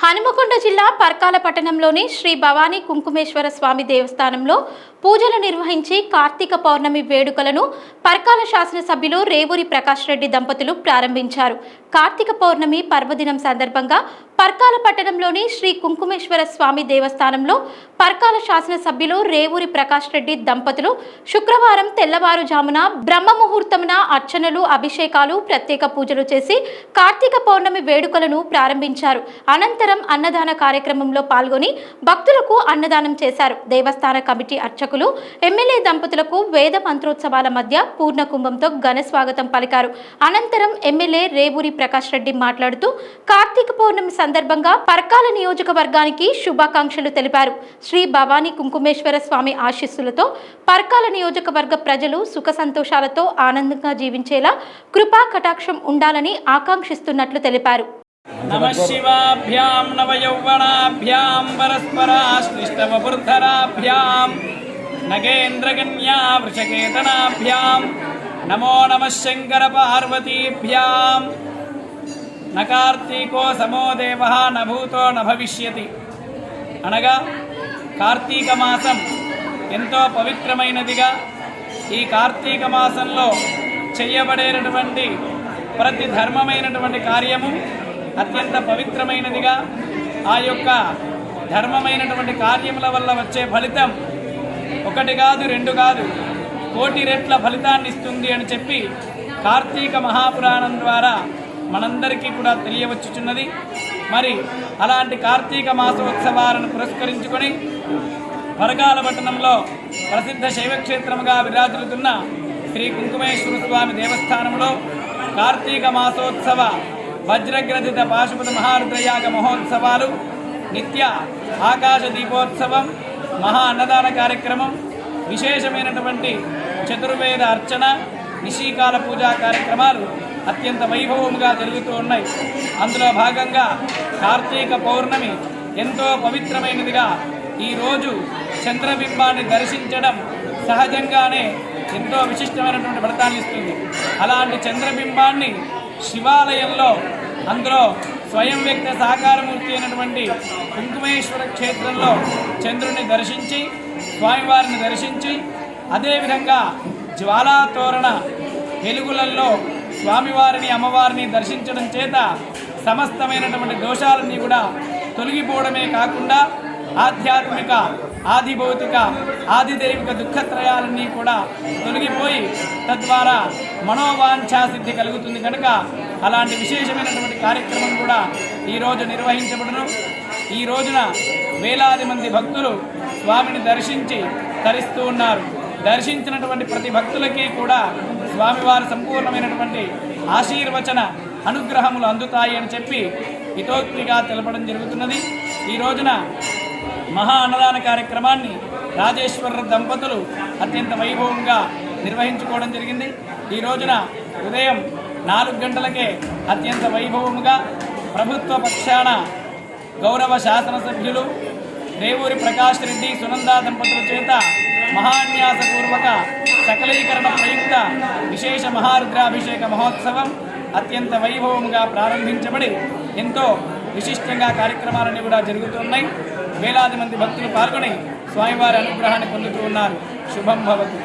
హనుమకొండ జిల్లా పర్కాల పట్టణంలోని శ్రీ భవానీ కుంకుమేశ్వర స్వామి దేవస్థానంలో పూజలు నిర్వహించి కార్తీక పౌర్ణమి వేడుకలను పర్కాల శాసనసభ్యులు రేవూరి ప్రకాష్ రెడ్డి దంపతులు ప్రారంభించారు. కార్తీక పౌర్ణమి పర్వదినం సందర్భంగా పర్కాల పట్టణంలోని శ్రీ కుంకుమేశ్వర స్వామి దేవస్థానంలో పర్కాల శాసనసభ్యులు రేవూరి ప్రకాష్ రెడ్డి దంపతులు శుక్రవారం తెల్లవారుజామున బ్రహ్మ ముహూర్తమున అర్చనలు, అభిషేకాలు, ప్రత్యేక పూజలు చేసి కార్తీక పౌర్ణమి వేడుకలను ప్రారంభించారు. అనంతరం అన్నదాన కార్యక్రమంలో పాల్గొని భక్తులకు అన్నదానం చేశారు. దేవస్థాన కమిటీ అర్చకులు, ఎమ్మెల్యే దంపతులకు వేద మంత్రోత్సవాల మధ్య పూర్ణ కుంభంతో ఘన స్వాగతం పలికారు. అనంతరం ఎమ్మెల్యే రేవూరి ప్రకాష్ రెడ్డి మాట్లాడుతూ కార్తీక పౌర్ణమి సందర్భంగా పర్కాల నియోజకవర్గానికి శుభాకాంక్షలు తెలిపారు. శ్రీ భవానీ కుంకుమేశ్వర స్వామి ఆశీస్సులతో పర్కాల నియోజకవర్గ ప్రజలు సుఖ సంతోషాలతో ఆనందంగా జీవించేలా కృపా కటాక్షం ఉండాలని ఆకాంక్షిస్తున్నట్లు తెలిపారు. नमः शिवाभ्यां नवयौवनाभ्यां परस्पराश्लिष्टवपुर्धराभ्यां नगेन्द्रकन्या वृषकेतनाभ्यां नमो नमः शङ्करपार्वतीभ्यां न कार्तीको समो देवः न भूतो न भविष्यति అనగా కార్తీక మాసం ఎంతో పవిత్రమైనదిగా ఈ కార్తీక మాసంలో చేయబడేటటువంటి ప్రతి ధర్మమైనటువంటి కార్యము అత్యంత పవిత్రమైనదిగా ఆ యొక్క ధర్మమైనటువంటి కార్యముల వల్ల వచ్చే ఫలితం ఒకటి కాదు, రెండు కాదు, కోటి రెట్ల ఫలితాన్ని ఇస్తుంది అని చెప్పి కార్తీక మహాపురాణం ద్వారా మనందరికీ కూడా తెలియవచ్చుచున్నది. మరి అలాంటి కార్తీక మాసోత్సవాలను పురస్కరించుకొని పరకాల పట్టణంలో ప్రసిద్ధ శైవక్షేత్రముగా విరాజిల్లుతున్న శ్రీ కుంకుమేశ్వర స్వామి దేవస్థానంలో కార్తీక మాసోత్సవ వజ్రగ్రథిత పాశుపత మహారుద్రయాగ మహోత్సవాలు, నిత్య ఆకాశ దీపోత్సవం, మహా అన్నదాన కార్యక్రమం, విశేషమైనటువంటి చతుర్వేద అర్చన, నిశీకాల పూజా కార్యక్రమాలు అత్యంత వైభవముగా జరుగుతూ ఉన్నాయి. అందులో భాగంగా కార్తీక పౌర్ణమి ఎంతో పవిత్రమైనదిగా ఈరోజు చంద్రబింబాన్ని దర్శించడం సహజంగానే ఎంతో విశిష్టమైనటువంటి ఫలితాన్ని ఇస్తుంది. అలాంటి చంద్రబింబాన్ని శివాలయంలో, అందులో స్వయం వ్యక్త సాకారమూర్తి అయినటువంటి కుంకుమేశ్వర క్షేత్రంలో చంద్రుని దర్శించి, స్వామివారిని దర్శించి, అదేవిధంగా జ్వాలాతోరణ వెలుగులలో స్వామివారిని, అమ్మవారిని దర్శించడం చేత సమస్తమైనటువంటి దోషాలన్నీ కూడా తొలగిపోవడమే కాకుండా ఆధ్యాత్మిక, ఆదిభౌతిక, ఆదిదైవిక దుఃఖత్రయాలన్నీ కూడా తొలగిపోయి తద్వారా మనోవాంఛాసిద్ధి కలుగుతుంది. కనుక అలాంటి విశేషమైనటువంటి కార్యక్రమం కూడా ఈరోజు నిర్వహించబడును. ఈ రోజున వేలాది మంది భక్తులు స్వామిని దర్శించి తరిస్తూ ఉన్నారు. దర్శించినటువంటి ప్రతి భక్తులకి కూడా స్వామివారి సంపూర్ణమైనటువంటి ఆశీర్వచన అనుగ్రహములు అందుతాయి అని చెప్పి హితోక్తిగా తెలపడం జరుగుతున్నది. ఈ రోజున మహా అన్నదాన కార్యక్రమాన్ని రాజేశ్వర దంపతులు అత్యంత వైభవంగా నిర్వహించుకోవడం జరిగింది. ఈ రోజున ఉదయం 4 గంటలకే అత్యంత వైభవముగా ప్రభుత్వ పక్షాన గౌరవ శాసనసభ్యులు రేవూరి ప్రకాష్ రెడ్డి, సునంద దంపతుల చేత మహాన్యాసపూర్వక సకలీకరణ ప్రయుక్త విశేష మహారుద్రాభిషేక మహోత్సవం అత్యంత వైభవముగా ప్రారంభించబడి ఎంతో విశిష్టంగా కార్యక్రమాలన్నీ కూడా జరుగుతున్నాయి. వేలాది మంది భక్తులు పాల్గొని స్వామివారి అనుగ్రహాన్ని పొందుతూ ఉన్నారు. శుభం భవతు.